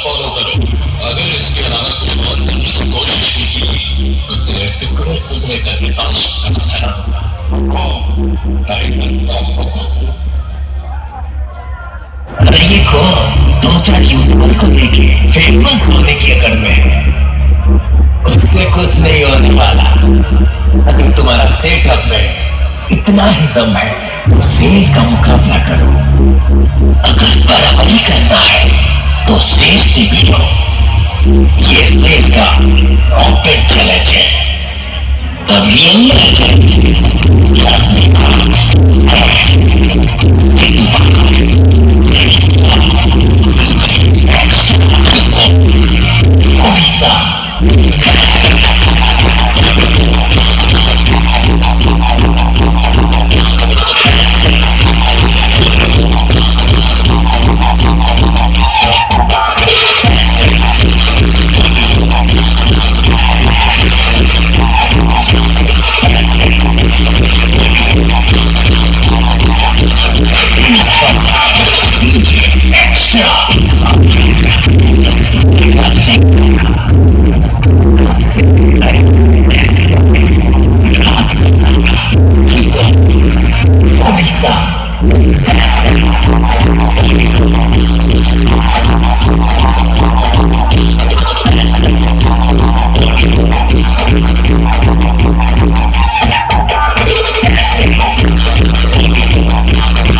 Follow करो। अगर इसके अलावा कुछ और करने की कोशिश भी की तो तेरे टुकड़े टुकड़े करके ताश खड़ा दूंगा। अरे ये कौन 2-4 यूट्यूबर को देखे फेमस होने की अकड़ में है। उससे कुछ नहीं होने वाला। अगर तुम्हारा सेटअप में इतना ही दम है तो शेर का मुकाबला करो। अगर बराबरी करना है तो शेर से भिड़ो। ये शेर का ओपन चैलेंज है। अब ये